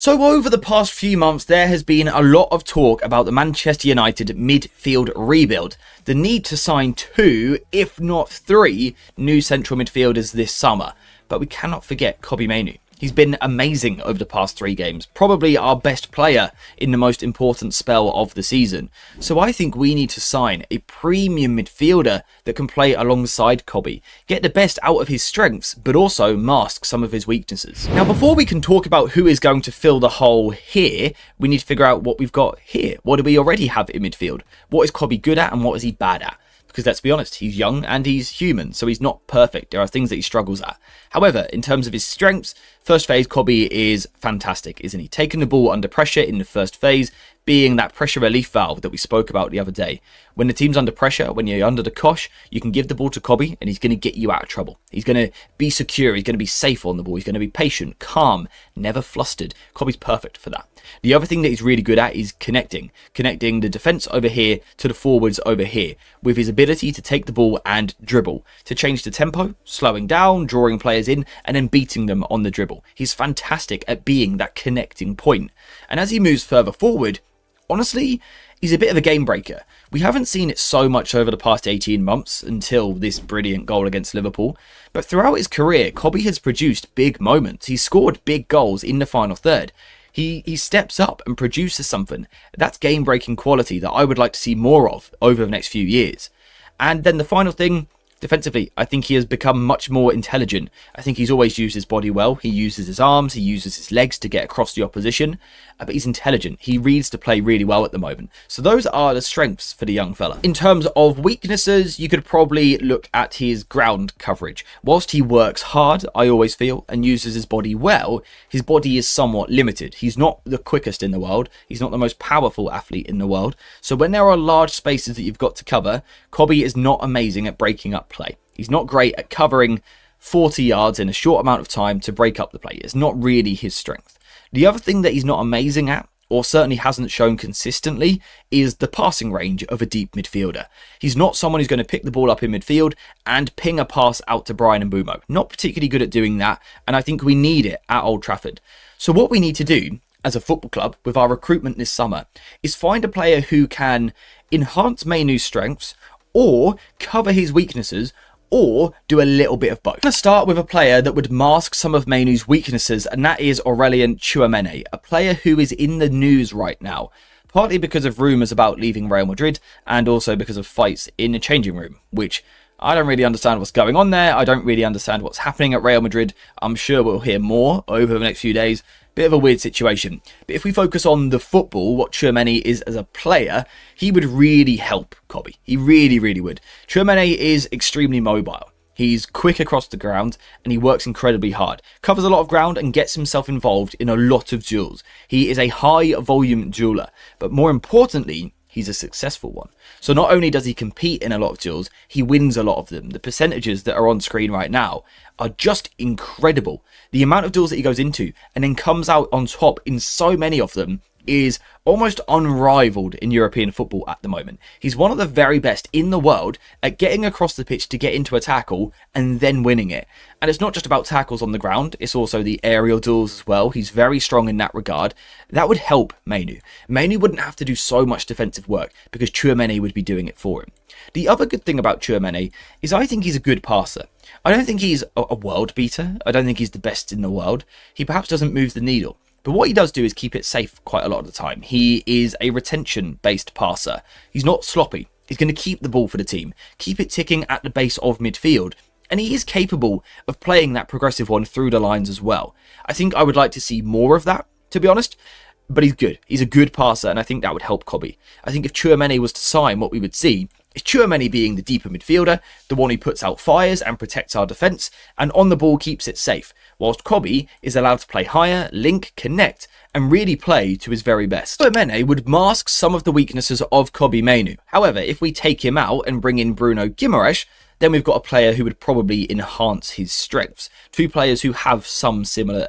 So over the past few months, there has been a lot of talk about the Manchester United midfield rebuild. The need to sign 2, if not 3, new central midfielders this summer. But we cannot forget Kobbie Mainoo. He's been amazing over the past 3 games, probably our best player in the most important spell of the season. So I think we need to sign a premium midfielder that can play alongside Kobbie, get the best out of his strengths, but also mask some of his weaknesses. Now, before we can talk about who is going to fill the hole here, we need to figure out what we've got here. What do we already have in midfield? What is Kobbie good at and what is he bad at? Because let's be honest, he's young and he's human, so he's not perfect. There are things that he struggles at. However, in terms of his strengths, first phase Kobbie is fantastic, isn't he? Taking the ball under pressure in the first phase, being that pressure relief valve that we spoke about the other day. When the team's under pressure, when you're under the cosh, you can give the ball to Kobbie and he's going to get you out of trouble. He's going to be secure, he's going to be safe on the ball, he's going to be patient, calm, never flustered. Kobbie's perfect for that. The other thing that he's really good at is connecting the defence over here to the forwards over here, with his ability to take the ball and dribble, to change the tempo, slowing down, drawing players in, and then beating them on the dribble. He's fantastic at being that connecting point. And as he moves further forward, honestly, he's a bit of a game breaker. We haven't seen it so much over the past 18 months until this brilliant goal against Liverpool, but throughout his career, Kobbie has produced big moments. He's scored big goals in the final third. He steps up and produces something. That's game-breaking quality that I would like to see more of over the next few years. And then the final thing, defensively, I think he has become much more intelligent. I think he's always used his body well. He uses his arms, he uses his legs to get across the opposition. But he's intelligent. He reads the play really well at the moment. So those are the strengths for the young fella. In terms of weaknesses, you could probably look at his ground coverage. Whilst he works hard, I always feel, and uses his body well, his body is somewhat limited. He's not the quickest in the world. He's not the most powerful athlete in the world. So when there are large spaces that you've got to cover, Kobbie is not amazing at breaking up play. He's not great at covering 40 yards in a short amount of time to break up the play. It's not really his strength. The other thing that he's not amazing at, or certainly hasn't shown consistently, is the passing range of a deep midfielder. He's not someone who's going to pick the ball up in midfield and ping a pass out to Bryan Mbeumo. Not particularly good at doing that, and I think we need it at Old Trafford. So what we need to do as a football club with our recruitment this summer is find a player who can enhance Mainoo's strengths or cover his weaknesses, or do a little bit of both. I'm going to start with a player that would mask some of Mainoo's weaknesses, and that is Aurelien Tchouameni, a player who is in the news right now, partly because of rumours about leaving Real Madrid, and also because of fights in the changing room, which I don't really understand what's going on there. I don't really understand what's happening at Real Madrid. I'm sure we'll hear more over the next few days. Bit of a weird situation. But if we focus on the football, what Tchouameni is as a player, he would really help Kobbie. He really, really would. Tchouameni is extremely mobile. He's quick across the ground and he works incredibly hard. Covers a lot of ground and gets himself involved in a lot of duels. He is a high volume dueler, but more importantly, he's a successful one. So not only does he compete in a lot of duels, he wins a lot of them. The percentages that are on screen right now are just incredible. The amount of duels that he goes into and then comes out on top in so many of them is almost unrivaled in European football at the moment. He's one of the very best in the world at getting across the pitch to get into a tackle and then winning it. And it's not just about tackles on the ground, it's also the aerial duels as well. He's very strong in that regard. That would help Mainoo. Mainoo wouldn't have to do so much defensive work because Tchouameni would be doing it for him. The other good thing about Tchouameni is I think he's a good passer. I don't think he's a world beater. I don't think he's the best in the world. He perhaps doesn't move the needle. But what he does do is keep it safe quite a lot of the time. He is a retention-based passer. He's not sloppy. He's going to keep the ball for the team, keep it ticking at the base of midfield. And he is capable of playing that progressive one through the lines as well. I think I would like to see more of that, to be honest. But he's good. He's a good passer, and I think that would help Kobbie. I think if Tchouameni was to sign, what we would see is Tchouameni being the deeper midfielder, the one who puts out fires and protects our defence, and on the ball keeps it safe, whilst Kobbie is allowed to play higher, link, connect, and really play to his very best. Tchouameni would mask some of the weaknesses of Kobbie Mainoo. However, if we take him out and bring in Bruno Guimaraes, then we've got a player who would probably enhance his strengths. Two players who have some similar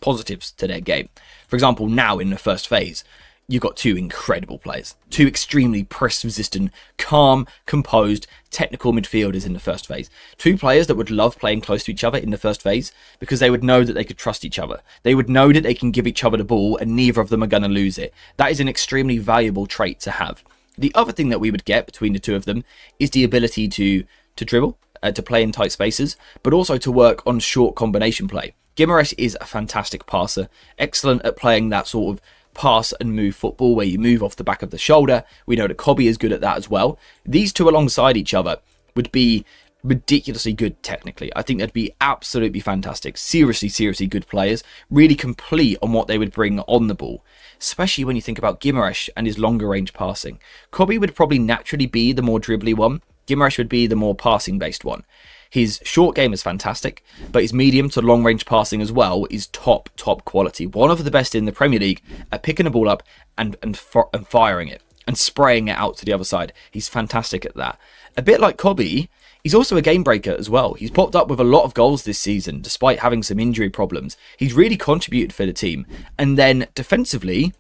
positives to their game. For example, now in the first phase, you've got two incredible players. Two extremely press-resistant, calm, composed, technical midfielders in the first phase. Two players that would love playing close to each other in the first phase because they would know that they could trust each other. They would know that they can give each other the ball and neither of them are going to lose it. That is an extremely valuable trait to have. The other thing that we would get between the two of them is the ability to dribble, to play in tight spaces, but also to work on short combination play. Guimaraes is a fantastic passer, excellent at playing that sort of pass and move football where you move off the back of the shoulder. We know that Kobbie is good at that as well. These two alongside each other would be ridiculously good technically. I think they'd be absolutely fantastic. Seriously good players. Really complete on what they would bring on the ball. Especially when you think about Guimaraes and his longer range passing. Kobbie would probably naturally be the more dribbly one. Guimaraes would be the more passing based one. His short game is fantastic, but his medium to long range passing as well is top quality. One of the best in the Premier League at picking a ball up and firing it and spraying it out to the other side. He's fantastic at that. A bit like Kobbie, he's also a game breaker as well. He's popped up with a lot of goals this season despite having some injury problems. He's really contributed for the team. And then defensively,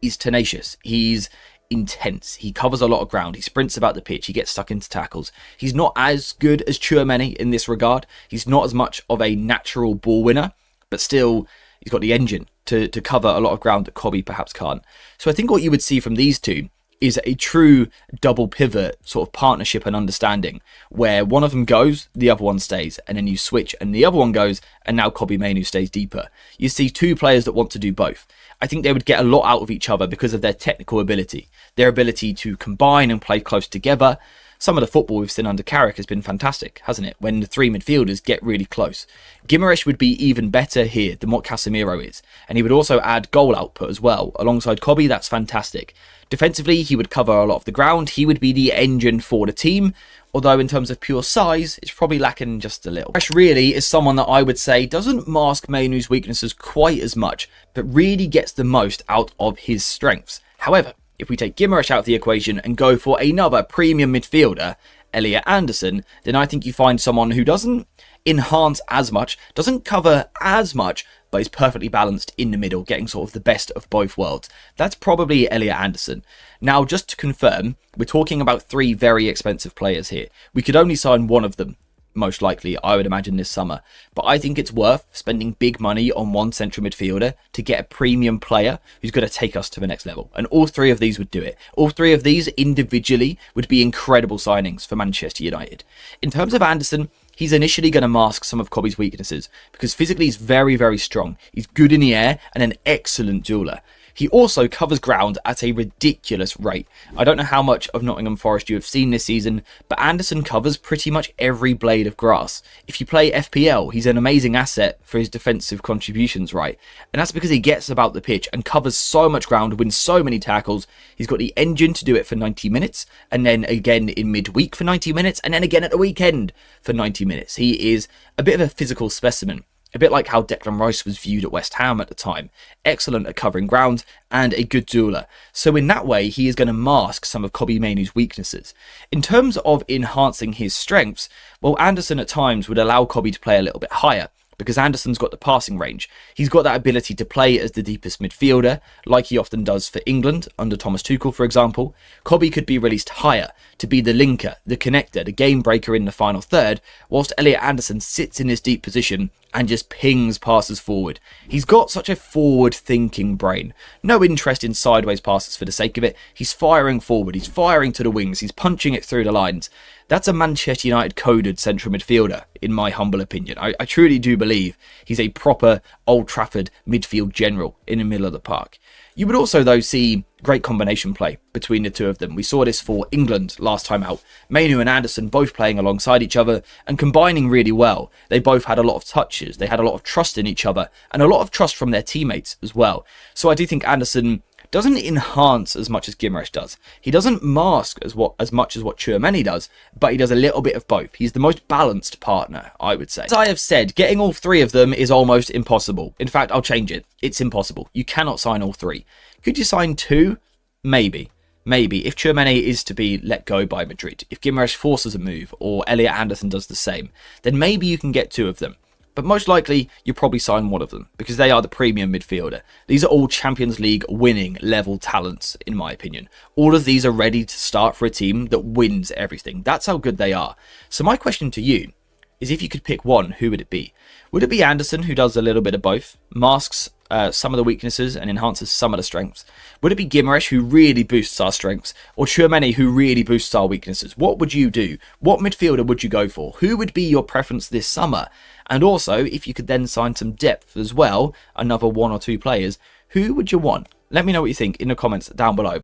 he's tenacious. He's intense. He covers a lot of ground. He sprints about the pitch. He gets stuck into tackles. He's not as good as Tchouaméni in this regard. He's not as much of a natural ball winner, but still he's got the engine to cover a lot of ground that Kobbie perhaps can't. So I think what you would see from these two is a true double pivot sort of partnership and understanding where one of them goes, the other one stays, and then you switch and the other one goes and now Kobbie Mainoo stays deeper. You see two players that want to do both. I think they would get a lot out of each other because of their technical ability, their ability to combine and play close together. Some of the football we've seen under Carrick has been fantastic, hasn't it? When the three midfielders get really close. Guimaraes would be even better here than what Casemiro is. And he would also add goal output as well. Alongside Kobbie, that's fantastic. Defensively, he would cover a lot of the ground. He would be the engine for the team. Although in terms of pure size, it's probably lacking just a little. Guimaraes really is someone that I would say doesn't mask Mainoo's weaknesses quite as much, but really gets the most out of his strengths. However, if we take Guimaraes out of the equation and go for another premium midfielder, Elliot Anderson, then I think you find someone who doesn't enhance as much, doesn't cover as much, but is perfectly balanced in the middle, getting sort of the best of both worlds. That's probably Elliot Anderson. Now, just to confirm, we're talking about three very expensive players here. We could only sign one of them, most likely, I would imagine, this summer. But I think it's worth spending big money on one central midfielder to get a premium player who's going to take us to the next level. And all three of these would do it. All three of these individually would be incredible signings for Manchester United. In terms of Anderson, he's initially going to mask some of Kobbie's weaknesses because physically he's very strong. He's good in the air and an excellent dueler. He also covers ground at a ridiculous rate. I don't know how much of Nottingham Forest you have seen this season, but Anderson covers pretty much every blade of grass. If you play FPL, he's an amazing asset for his defensive contributions, right? And that's because he gets about the pitch and covers so much ground, wins so many tackles. He's got the engine to do it for 90 minutes, and then again in midweek for 90 minutes, and then again at the weekend for 90 minutes. He is a bit of a physical specimen. A bit like how Declan Rice was viewed at West Ham at the time. Excellent at covering ground and a good dueler. So in that way, he is going to mask some of Kobbie Mainoo's weaknesses. In terms of enhancing his strengths, well, Anderson at times would allow Kobbie to play a little bit higher because Anderson's got the passing range. He's got that ability to play as the deepest midfielder, like he often does for England, under Thomas Tuchel, for example. Kobbie could be released higher to be the linker, the connector, the game breaker in the final third, whilst Elliot Anderson sits in this deep position and just pings passes forward. He's got such a forward-thinking brain. No interest in sideways passes for the sake of it. He's firing forward. He's firing to the wings. He's punching it through the lines. That's a Manchester United coded central midfielder, in my humble opinion. I truly do believe he's a proper Old Trafford midfield general in the middle of the park. You would also, though, see great combination play between the two of them. We saw this for England last time out. Mainoo and Anderson both playing alongside each other and combining really well. They both had a lot of touches. They had a lot of trust in each other and a lot of trust from their teammates as well. So I do think Anderson doesn't enhance as much as Guimaraes does. He doesn't mask as much as what Tchouaméni does, but he does a little bit of both. He's the most balanced partner, I would say. As I have said, getting all three of them is almost impossible. In fact, I'll change it. It's impossible. You cannot sign all three. Could you sign two? Maybe. Maybe. If Tchouaméni is to be let go by Madrid, if Guimaraes forces a move, or Elliot Anderson does the same, then maybe you can get two of them. but most likely you'll probably sign one of them because they are the premium midfielder. These are all Champions League winning level talents, in my opinion. All of these are ready to start for a team that wins everything. That's how good they are. So my question to you is, if you could pick one, who would it be? Would it be Anderson, who does a little bit of both, masks some of the weaknesses and enhances some of the strengths? Would it be Guimaraes, who really boosts our strengths, or Tchouaméni, who really boosts our weaknesses? What would you do? What midfielder would you go for? Who would be your preference this summer? And also, if you could then sign some depth as well, another 1 or 2 players, who would you want? Let me know what you think in the comments down below.